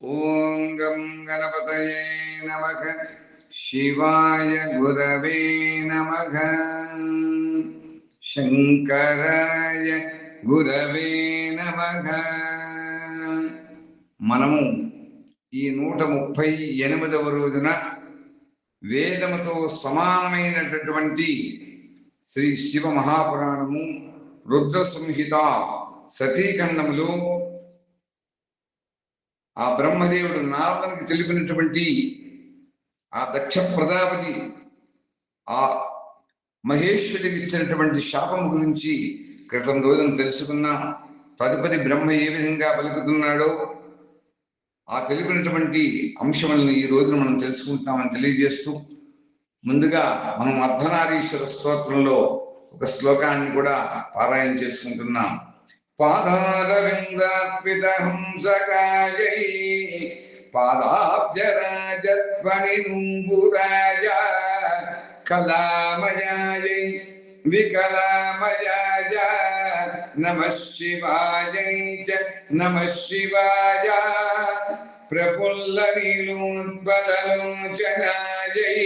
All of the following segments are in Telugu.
ఓం గం గణపతయే నమః. శివాయ గురవే నమః. శంకరాయ గురవే నమః. మనము ఈ 138వ రోజున వేదముతో సమానమైనటువంటి శ్రీ శివ మహాపురాణము రుద్ర సంహిత సతీఖండములో ఆ బ్రహ్మదేవుడు నారదునికి తెలిపినటువంటి ఆ దక్ష ప్రజాపతి ఆ మహేశ్వరుడికి ఇచ్చినటువంటి శాపం గురించి క్రితం రోజున తెలుసుకున్నాం. తదుపరి బ్రహ్మ ఏ విధంగా పలుకుతున్నాడో ఆ తెలిపినటువంటి అంశములను ఈ రోజున మనం తెలుసుకుంటామని తెలియజేస్తూ, ముందుగా మనం అర్ధనారీశ్వర స్తోత్రంలో ఒక శ్లోకాన్ని కూడా పారాయణ చేసుకుంటున్నాం. పాదారవిందార్పిత హంసకాయై పాదాబ్జరాజధ్వనినుంబురాజ కళామయాయై వికలామయాజ నమః శివాయై చ నమః శివాయ ప్రఫుల్ల నీలోద్బలలోచనాయై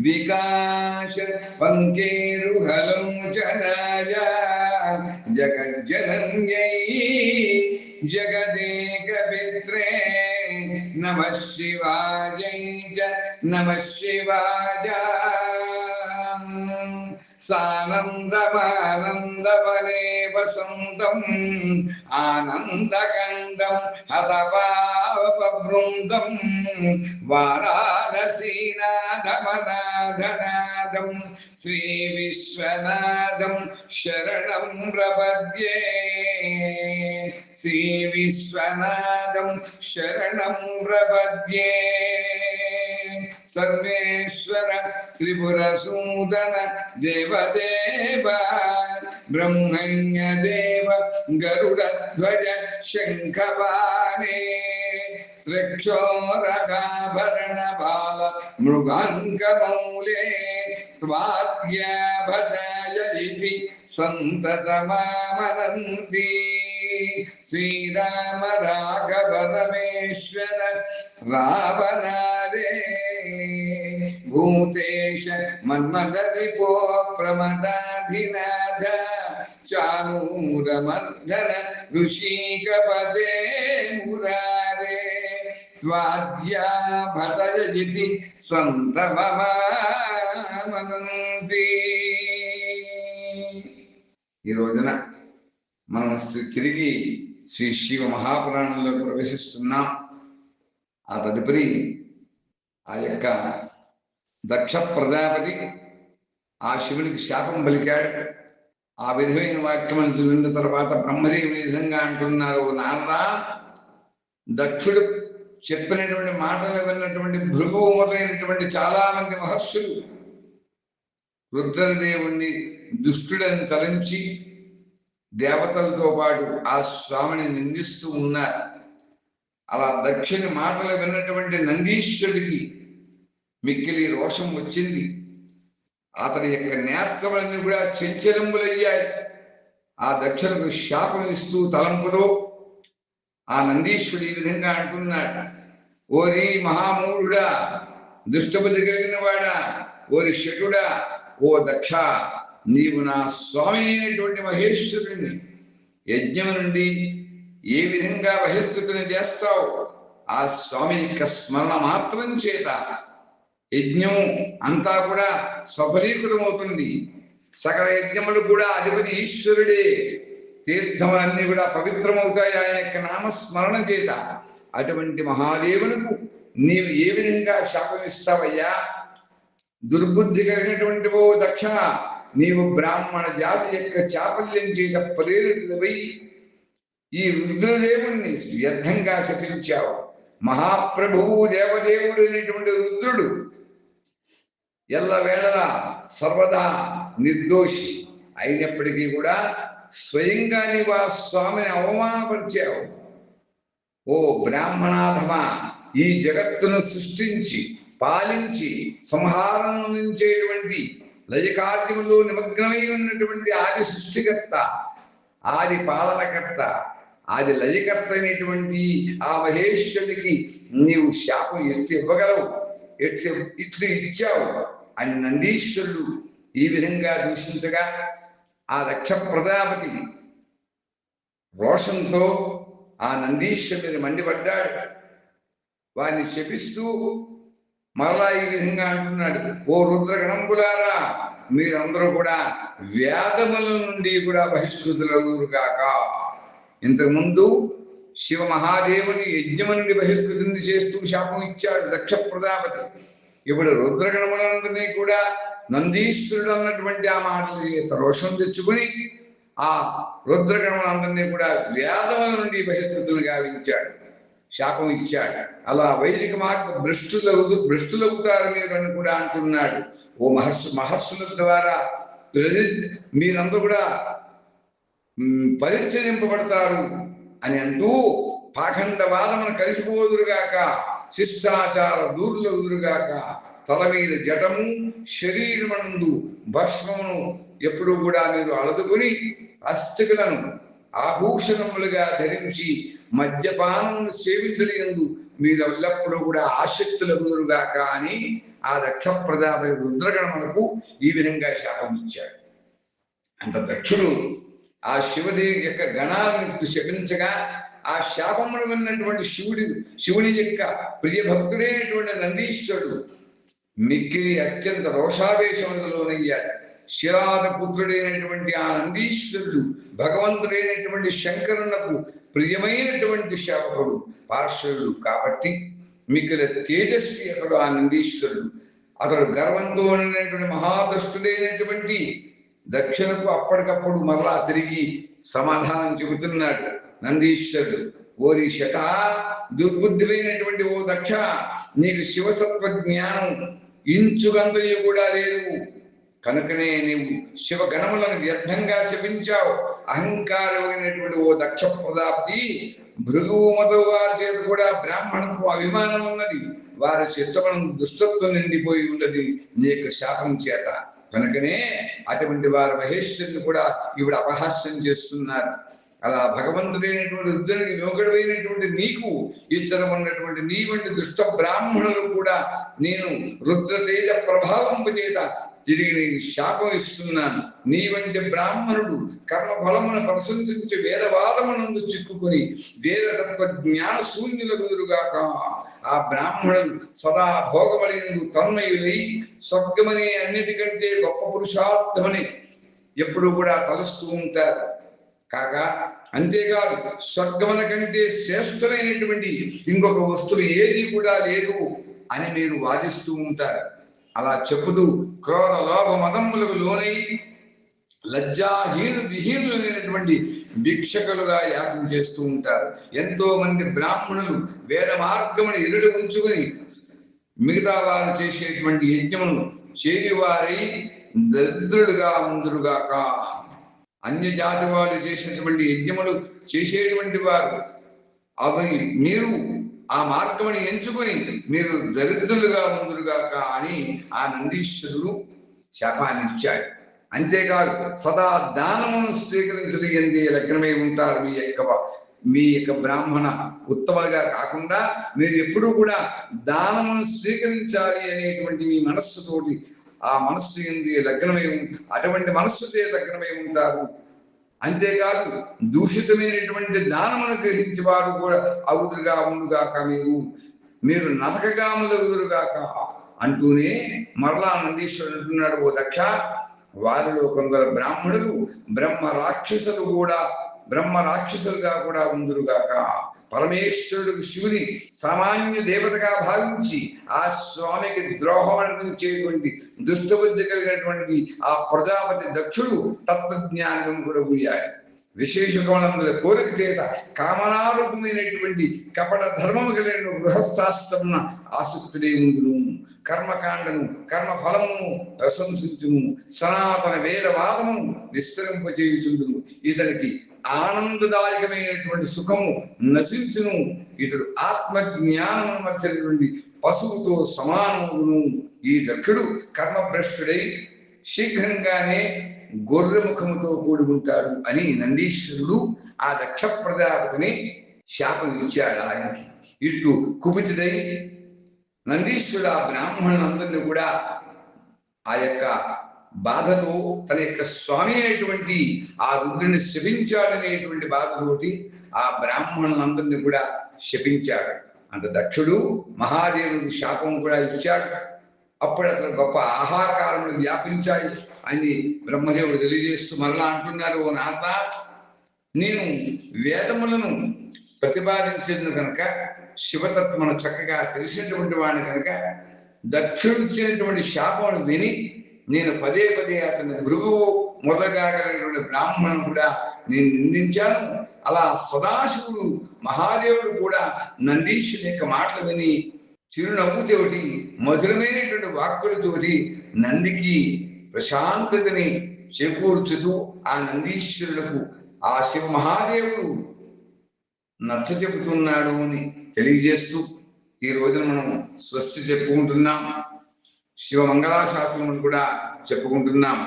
వికాశ పంకేరుహలోచనాయ జగజ్జనన్యై జగదేక పిత్రే నమః శివాయై చ నమః శివాయ సానందమానందవనే వసంతం ఆనందకండం హతపావపబృందం వారాణసీనాథమనాథనాదం శ్రీ విశ్వనాథం శరణం ప్రపద్యే. శ్రీ విశ్వనాథం శరణం ప్రపద్యే. సర్వేశ్వర త్రిపురసూదన దేవదేవ బ్రహ్మణ్య దేవ గరుడధ్వజ శంఖపాణే త్రిక్షోరకాభరణ బాల మృగాంకమౌలే త్వార్గ్యభటాయ ఇతి సంతతమామనంతి. శ్రీరామ రాఘవ రమేశ్వర రావణాదే భూతేశ మన్మదరిపో ప్రమదాధినాథ చానూరమర్ధన ఋషికపదే మురారే త్వాద్యా భటయతి సంతమమామనంతి. ఈ రోజున మనం తిరిగి శ్రీ శివ మహాపురాణంలో ప్రవేశిస్తున్నాం. ఆ తదుపరి ఆ యొక్క దక్ష ప్రజాపతి ఆ శివునికి శాపం పలికాడు. ఆ విధమైన వాక్యములు విన్న తర్వాత బ్రహ్మదేవుడు ఈ విధంగా అంటున్నారు, నారదా, దక్షుడు చెప్పినటువంటి మాటలు విన్నటువంటి భృగువు మొదలైనటువంటి చాలా మంది మహర్షులు రుద్రదేవుణ్ణి దుష్టుడని తలంచి దేవతలతో పాటు ఆ స్వామిని నిందిస్తూ ఉన్నారు. అలా దక్షిణ మాటలు విన్నటువంటి నందీశ్వరుడికి మిక్కిలి రోషం వచ్చింది. అతని యొక్క నేత్రములన్నీ కూడా చంచలంబులయ్యాయి. ఆ దక్షులకు శాపం ఇస్తూ తలంపులో ఆ నందీశ్వరుడు ఈ విధంగా అంటున్నాడు, ఓరి మహామూఢుడా, దుష్టబుద్ధి కలిగిన వాడా, ఓరి శటుడా, ఓ దక్ష, నీవు నా స్వామి అయినటువంటి మహేశ్వరుని యజ్ఞం నుండి ఏ విధంగా బహిష్కృతిని చేస్తావు? ఆ స్వామి యొక్క స్మరణ మాత్రం చేత యజ్ఞం అంతా కూడా సఫలీకృతమవుతుంది. సకల యజ్ఞములు కూడా అధిపతి ఈశ్వరుడే. తీర్థములన్నీ కూడా పవిత్రమవుతాయి ఆయన యొక్క నామస్మరణ చేత. అటువంటి మహాదేవునికి నీవు ఏ విధంగా శాపం ఇస్తావయ్యా? దుర్బుద్ధి కలిగినటువంటి ఓ దక్ష, నీవు బ్రాహ్మణ జాతి యొక్క చాపల్యం చేత ప్రేరితులవై ఈ రుద్రదేవుణ్ణి వ్యర్థంగా శపించావు. మహాప్రభువు దేవదేవుడు అయినటువంటి రుద్రుడు ఎల్లవేళలా సర్వదా నిర్దోషి అయినప్పటికీ కూడా స్వయంగా నీవు ఆ స్వామిని అవమానపరిచావు. ఓ బ్రాహ్మణాధమా, ఈ జగత్తును సృష్టించి పాలించి సంహారం నుంచేటువంటి లయకార్యములో నిమగ్నమై ఉన్నటువంటి ఆది సృష్టికర్త, ఆది పాలనకర్త, అది లయకర్త అయినటువంటి ఆ మహేశ్వరుడికి నీవు శాపం ఎట్లు ఇవ్వగలవు, ఇట్లు ఇచ్చావు అని నందీశ్వరుడు ఈ విధంగా దూషించగా ఆ దక్ష ప్రజాపతి రోషంతో ఆ నందీశ్వరుడిని మండిపడ్డాడు. వారిని శపిస్తూ మరలా ఈ విధంగా అంటున్నాడు, ఓ రుద్రగణంబులారా, మీరందరూ కూడా వేదముల నుండి కూడా బహిష్కృతులవుదురుగాక. ఇంతకుముందు శివ మహాదేవుని యజ్ఞము నుండి బహిష్కృతుని చేస్తూ శాపం ఇచ్చాడు దక్ష ప్రజాపతి. ఇప్పుడు రుద్రగణములందరినీ కూడా నందీశ్వరుడు అన్నటువంటి ఆ మాటల చేత రోషం తెచ్చుకుని ఆ రుద్రగణములందరినీ కూడా వేదముల నుండి బహిష్కృతులు గావించాడు, శాపం ఇచ్చాడు. అలా వైదిక మార్గ భ్రష్టులవుతారు మీరు అని కూడా అంటున్నాడు. ఓ మహర్షుల ద్వారా మీరందరూ కూడా పరిచయింపబడతారు అని అంటూ పాఖండవాదమును కలిసిపోదురుగాక, శిష్టాచార దూరులవుదురుగాక, తల మీద జటము శరీరమందు భస్మమును ఎప్పుడు కూడా మీరు అలదుకుని అస్థికులను ఆభూషణములుగా ధరించి మద్యపానమును సేవించడం యందు మీరు ఎల్లప్పుడూ కూడా ఆసక్తులగుదురుగాక అని ఆ దక్ష ప్రజాపతి రుద్రగణములకు ఈ విధంగా శాపం ఇచ్చాడు. అంత దక్షుడు ఆ శివదేవి యొక్క గణాలను శపించగా ఆ శాపమును విన్నటువంటి శివుడి యొక్క ప్రియ భక్తుడైనటువంటి నందీశ్వరుడు మిక్కిలి అత్యంత రోషావేశములకు లోనయ్యాడు. శిరాద పుత్రుడైనటువంటి ఆ నందీశ్వరుడు భగవంతుడైనటువంటి శంకరునకు ప్రియమైనటువంటి సేవకుడు పార్శ్వరుడు కాబట్టి మిక్కిలి తేజస్వి అతడు ఆ నందీశ్వరుడు. అతడు గర్వంతో ఉన్నటువంటి మహాదష్టుడైనటువంటి దక్షిణకు అప్పటికప్పుడు మరలా తిరిగి సమాధానం చెబుతున్నాడు నందీశ్వరుడు. ఓరి శట, దుర్బుద్ధులైనటువంటి ఓ దక్ష, నీకు శివసత్వ జ్ఞానం ఇంచుగంతయు కూడా లేదు కనుకనే నీవు శివగణములను వ్యర్థంగా శపించావు. అహంకారమైనటువంటి ఓ దక్ష ప్రజాపతి, భృగువు మొదలు వారి చేత కూడా బ్రాహ్మణత్వం అభిమానం ఉన్నది, వారి చిత్తమనం దుష్టత్వం నిండిపోయి ఉన్నది నీ యొక్క శాపం చేత. కనుకనే అటువంటి వారు మహేశ్వరుని కూడా ఇప్పుడు అపహాస్యం చేస్తున్నారు. అలా భగవంతుడైనటువంటి రుద్రునికి యోగుడైనటువంటి నీకు ఇతరం ఉన్నటువంటి నీ వంటి దుష్ట బ్రాహ్మణులు కూడా నేను రుద్రతేజ ప్రభావం చేత తిరిగి నేను శాపం ఇస్తున్నాను. నీ వంటి బ్రాహ్మణుడు కర్మఫలమును ప్రశంసించి వేదవాదమునందు చిక్కుకొని వేదతత్వ జ్ఞాన శూన్యులగుదురుగాక. ఆ బ్రాహ్మణులు సదా భోగమలిందు తన్మయులై స్వర్గమనే అన్నిటికంటే గొప్ప పురుషార్థమని ఎప్పుడు కూడా తలుస్తూ ఉంటారు. కాగా అంతేకాదు స్వర్గమున కంటే శ్రేష్టమైనటువంటి ఇంకొక వస్తువు ఏది కూడా లేదు అని మీరు వాదిస్తూ ఉంటారు. అలా చెప్పుతూ క్రోధ లోభ మదములకు లోనై విహీనులైనటువంటి భిక్షకులుగా యాగం చేస్తూ ఉంటారు. ఎంతో మంది బ్రాహ్మణులు వేద మార్గమును ఎరుడు ఉంచుకొని మిగతా వారు చేసేటువంటి యజ్ఞమును చేయువారై దరిద్రులుగా ఉందురుగాక. అన్య జాతి వాళ్ళు చేసినటువంటి యజ్ఞములు చేసేటువంటి వారు అవి మీరు ఆ మార్గముని ఎంచుకొని మీరు దరిద్రులుగా ఉందురుగాక అని ఆ నందీశ్వరుడు శాపాన్ని ఇచ్చాడు. అంతేకాదు సదా దానమును స్వీకరించడం ఎందే లగ్నమై ఉంటారు. మీ యొక్క బ్రాహ్మణ ఉత్తములుగా కాకుండా మీరు ఎప్పుడూ కూడా దానమును స్వీకరించాలి అనేటువంటి మీ మనస్సుతోటి ఆ మనస్సు ఎందే లగ్నమై అటువంటి మనస్సుతే లగ్నమై ఉంటారు. అంతేకాదు దూషితమైనటువంటి దానమును గ్రహించి వారు కూడా అవుదురుగా ఉండుగాక, మీరు నరకగాములవుదురుగాక అంటూనే మరలా నందీశ్వరుడు అంటున్నాడు, ఓ దక్ష, వారిలో కొందరు బ్రాహ్మణులు బ్రహ్మ రాక్షసులుగా కూడా ఉందురుగాక. పరమేశ్వరుడు శివుని సామాన్య దేవతగా భావించి ఆ స్వామికి ద్రోహం అనిపించేటువంటి దుష్టబుద్ధి కలిగినటువంటి ఆ ప్రజాపతి దక్షుడు తత్వజ్ఞానం కూడా పోయాడు. విశేషకోణంలో కోరిక చేత కామనారూపమైనటువంటి కపట ధర్మము కలిగిన గృహస్థాశ్రమ ఆసక్తుడే ఉండును. కర్మకాండము కర్మ ఫలమును ప్రశంసించును. సనాతన వేదవాదము విస్తరింపచేయుచుండును. ఇతనికి ఆనందదాయకమైనటువంటి సుఖము నశించును. ఇతడు ఆత్మజ్ఞానము మర్చినటువంటి పశువుతో సమానమును. ఈ దక్షుడు కర్మభ్రష్టుడై శీఘ్రంగానే గొర్రె ముఖముతో కూడి ఉంటాడు అని నందీశ్వరుడు ఆ దక్ష ప్రజాపతిని శాపం ఇచ్చాడు ఆయనకి. ఇటు కుపితుడై నందీశ్వరుడు ఆ బ్రాహ్మణులందరినీ కూడా ఆ యొక్క బాధతో తన యొక్క స్వామి అయినటువంటి ఆ రుద్రుని శపించాడనేటువంటి బాధతోటి ఆ బ్రాహ్మణులందరినీ కూడా శపించాడు. అంత దక్షుడు మహాదేవుడికి శాపం కూడా ఇచ్చాడు. అప్పుడు అతను గొప్ప ఆహాకారములు వ్యాపించాయి అని బ్రహ్మదేవుడు తెలియజేస్తూ మరలా అంటున్నాడు, ఓ నాథ, నేను వేదములను ప్రతిపాదించేది కనుక, శివతత్వమును చక్కగా తెలిసినటువంటి వాడిని కనుక దక్షుడు ఇచ్చినటువంటి శాపమును విని నేను పదే పదే అతని భృగువు మొదలగాగలిగినటువంటి బ్రాహ్మణుని కూడా నేను నిందించాను. అలా సదాశివుడు మహాదేవుడు కూడా నందీశ్వరుని యొక్క మాటలు విని చిరునవ్వుతోటి మధురమైనటువంటి వాక్కులతోటి నందికి ప్రశాంతతని చేకూర్చుతూ ఆ నందీశ్వరులకు ఆ శివ మహాదేవుడు నచ్చ చెబుతున్నాడు అని తెలియజేస్తూ ఈ రోజున మనం స్వస్తి చెప్పుకుంటున్నాం. శివ మంగళాశాస్త్రములు కూడా చెప్పుకుంటున్నాం.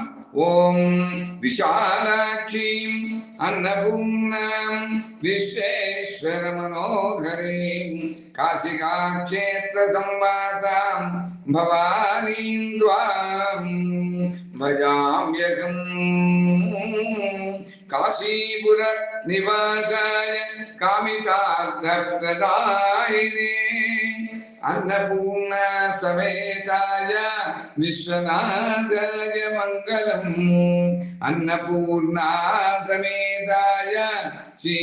ఓం విశాలాక్షీం అన్నపూర్ణాం విశ్వేశ్వర మనోహరీం కాశికా క్షేత్ర సంవాసాం భవానీం త్వాం భజామ్యహం. కాశీపుర నివాసాయ కామితార్థ ప్రదాయినే అన్నపూర్ణ సమేతాయ విశ్వనాథాయ మంగళం. అన్నపూర్ణ సమేతాయ శ్రీ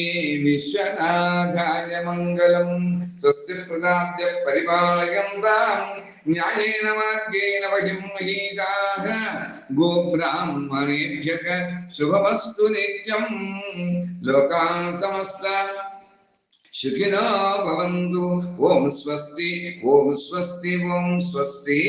విశ్వనాథాయ మంగళం. స్వస్తి ప్రదాద్య పరిపాలయంతాం న్యాయేన మార్గేణ వహిం మహీతాః గోబ్రాహ్మణేభ్యః శుభమస్తు నిత్యం. లోకాః సమస్తాః సుఖినో భవంతు. ఓం స్వస్తి, ఓం స్వస్తి, ఓం స్వస్తి.